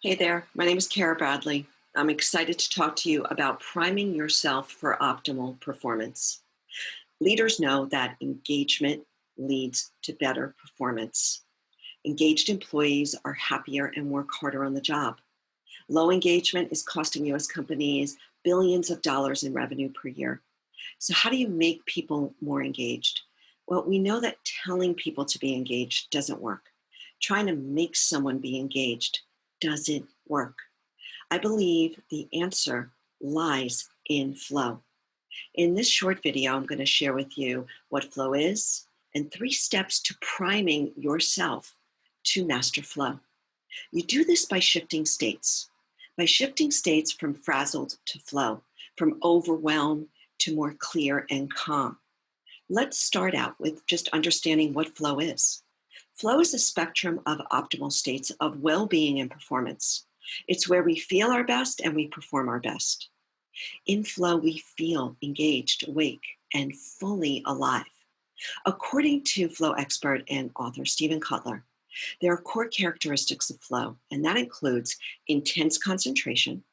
Hey there, my name is Cara Bradley. I'm excited to talk to you about priming yourself for optimal performance. Leaders know that engagement leads to better performance. Engaged employees are happier and work harder on the job. Low engagement is costing U.S. companies billions of dollars in revenue per year. So, how do you make people more engaged? Well, we know that telling people to be engaged doesn't work. Trying to make someone be engaged doesn't work. I believe the answer lies in flow. In this short video, I'm going to share with you what flow is and 3 steps to priming yourself to master flow. You do this by shifting states from frazzled to flow, from overwhelmed to more clear and calm. Let's start out with just understanding what flow is. Flow is a spectrum of optimal states of well-being and performance. It's where we feel our best and we perform our best. In flow, we feel engaged, awake, and fully alive. According to flow expert and author Stephen Kotler, there are core characteristics of flow, and that includes intense concentration.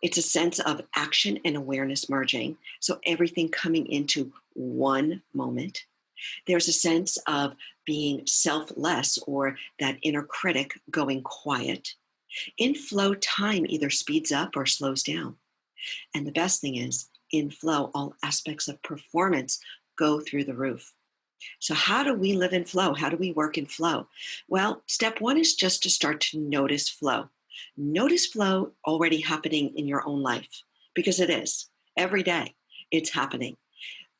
It's a sense of action and awareness merging, so everything coming into one moment. There's a sense of being selfless, or that inner critic going quiet. In flow, time either speeds up or slows down. And the best thing is, in flow, all aspects of performance go through the roof. So how do we live in flow? How do we work in flow? Well, step 1 is just to start to notice flow. Notice flow already happening in your own life, because it is. Every day, it's happening.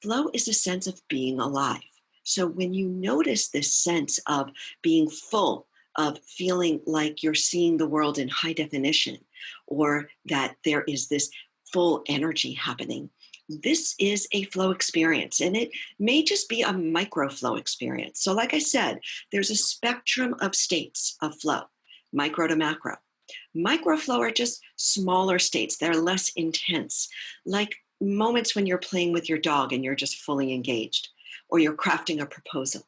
Flow is a sense of being alive. So when you notice this sense of being full, of feeling like you're seeing the world in high definition, or that there is this full energy happening, this is a flow experience, and it may just be a micro flow experience. So like I said, there's a spectrum of states of flow, micro to macro. Micro flow are just smaller states. They're less intense, like moments when you're playing with your dog and you're just fully engaged, or you're crafting a proposal.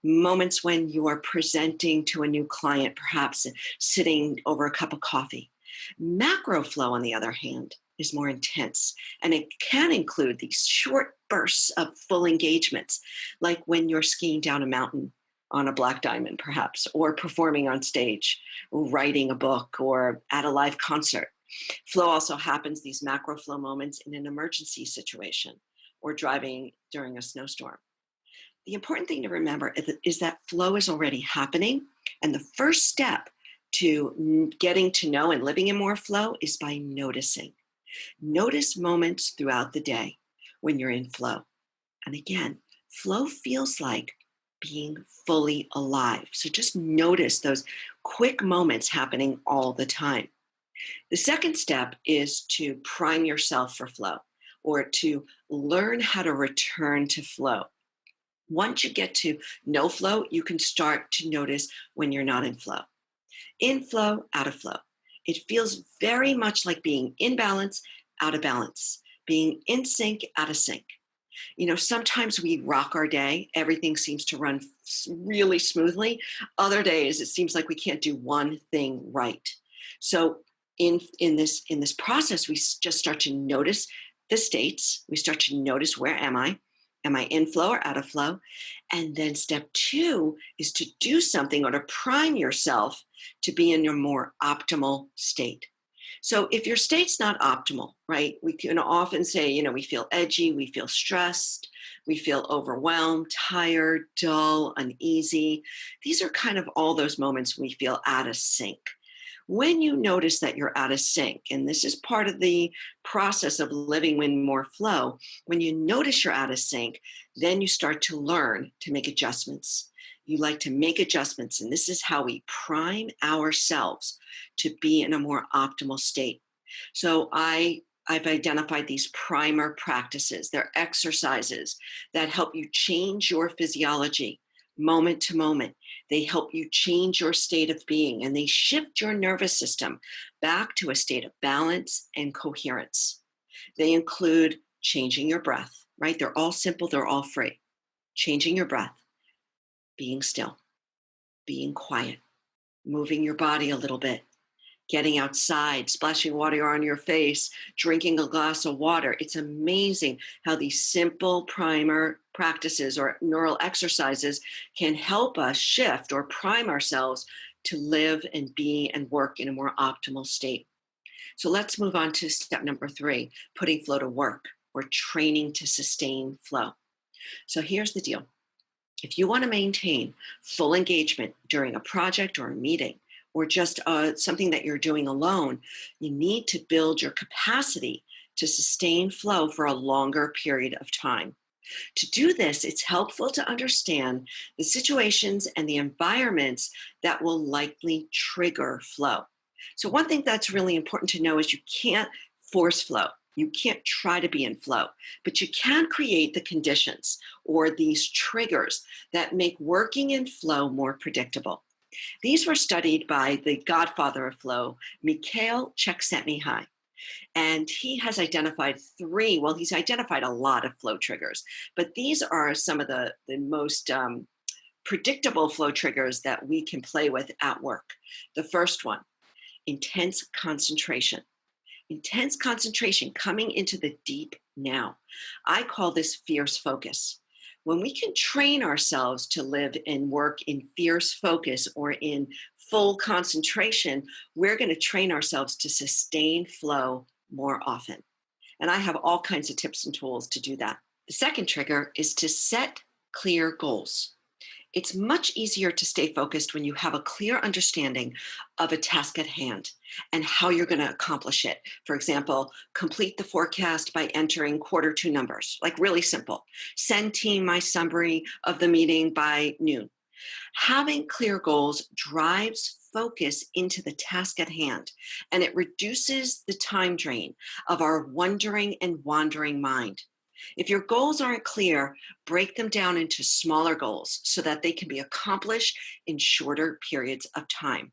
Moments when you are presenting to a new client, perhaps sitting over a cup of coffee. Macro flow, on the other hand, is more intense, and it can include these short bursts of full engagements, like when you're skiing down a mountain on a black diamond, perhaps, or performing on stage, writing a book, or at a live concert. Flow also happens, these macro flow moments, in an emergency situation or driving during a snowstorm. The important thing to remember is that flow is already happening, and the first step to getting to know and living in more flow is by noticing. Notice moments throughout the day when you're in flow. And again, flow feels like being fully alive. So just notice those quick moments happening all the time. The second step is to prime yourself for flow, or to learn how to return to flow. Once you get to no flow, you can start to notice when you're not in flow. In flow, out of flow. It feels very much like being in balance, out of balance, being in sync, out of sync. You know, sometimes we rock our day. Everything seems to run really smoothly. Other days, it seems like we can't do one thing right. So in this process, we just start to notice the states. We start to notice, where am I? Am I in flow or out of flow? And then step 2 is to do something, or to prime yourself to be in your more optimal state. So if your state's not optimal, right, we can often say, we feel edgy, we feel stressed, we feel overwhelmed, tired, dull, uneasy. These are kind of all those moments we feel out of sync. When you notice that you're out of sync, and this is part of the process of living in more flow, when you notice you're out of sync, then you start to learn to make adjustments. You like to make adjustments, and this is how we prime ourselves to be in a more optimal state. So I've identified these primer practices. They're exercises that help you change your physiology moment to moment. They help you change your state of being, and they shift your nervous system back to a state of balance and coherence. They include changing your breath, right? They're all simple, they're all free. Changing your breath, being still, being quiet, moving your body a little bit, Getting outside, splashing water on your face, drinking a glass of water. It's amazing how these simple primer practices or neural exercises can help us shift or prime ourselves to live and be and work in a more optimal state. So let's move on to step number 3, putting flow to work or training to sustain flow. So here's the deal. If you want to maintain full engagement during a project or a meeting, or just something that you're doing alone, you need to build your capacity to sustain flow for a longer period of time. To do this, it's helpful to understand the situations and the environments that will likely trigger flow. So one thing that's really important to know is you can't force flow. You can't try to be in flow, but you can create the conditions or these triggers that make working in flow more predictable. These were studied by the godfather of flow, Mikhail Csikszentmihalyi. And he has identified he's identified a lot of flow triggers, but these are some of the most predictable flow triggers that we can play with at work. The first one, intense concentration. Intense concentration, coming into the deep now. I call this fierce focus. When we can train ourselves to live and work in fierce focus or in full concentration, we're going to train ourselves to sustain flow more often. And I have all kinds of tips and tools to do that. The second trigger is to set clear goals. It's much easier to stay focused when you have a clear understanding of a task at hand and how you're going to accomplish it. For example, complete the forecast by entering quarter 2 numbers, like really simple. Send team my summary of the meeting by noon. Having clear goals drives focus into the task at hand, and it reduces the time drain of our wondering and wandering mind. If your goals aren't clear, break them down into smaller goals so that they can be accomplished in shorter periods of time.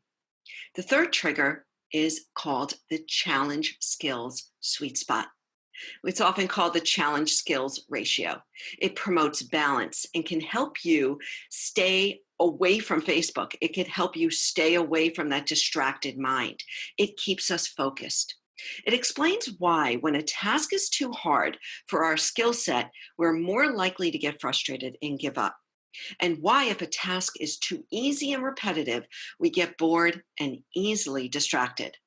The third trigger is called the challenge skills sweet spot. It's often called the challenge skills ratio. It promotes balance and can help you stay away from Facebook. It can help you stay away from that distracted mind. It keeps us focused. It explains why, when a task is too hard for our skill set, we're more likely to get frustrated and give up. And why, if a task is too easy and repetitive, we get bored and easily distracted.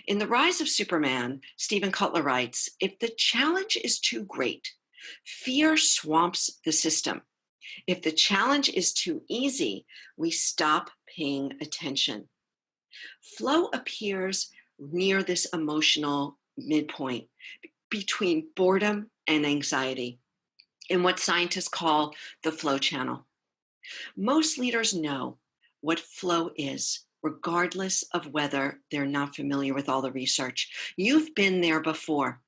In The Rise of Superman, Stephen Kotler writes, if the challenge is too great, fear swamps the system. If the challenge is too easy, we stop paying attention. Flow appears near this emotional midpoint between boredom and anxiety in what scientists call the flow channel. Most leaders know what flow is, regardless of whether they're not familiar with all the research. You've been there before.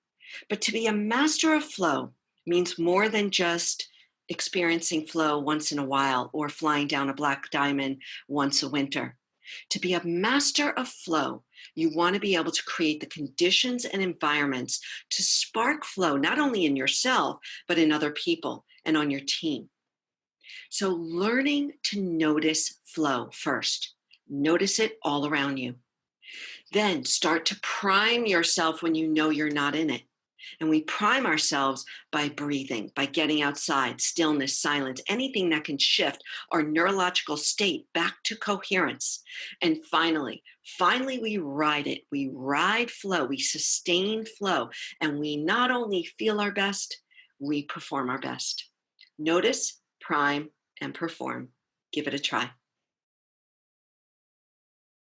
But to be a master of flow means more than just experiencing flow once in a while or flying down a black diamond once a winter. To be a master of flow, you want to be able to create the conditions and environments to spark flow, not only in yourself, but in other people and on your team. So learning to notice flow first. Notice it all around you. Then start to prime yourself when you know you're not in it. And we prime ourselves by breathing, by getting outside, stillness, silence, anything that can shift our neurological state back to coherence. And finally, we ride it. We ride flow. We sustain flow. And we not only feel our best, we perform our best. Notice, prime, and perform. Give it a try.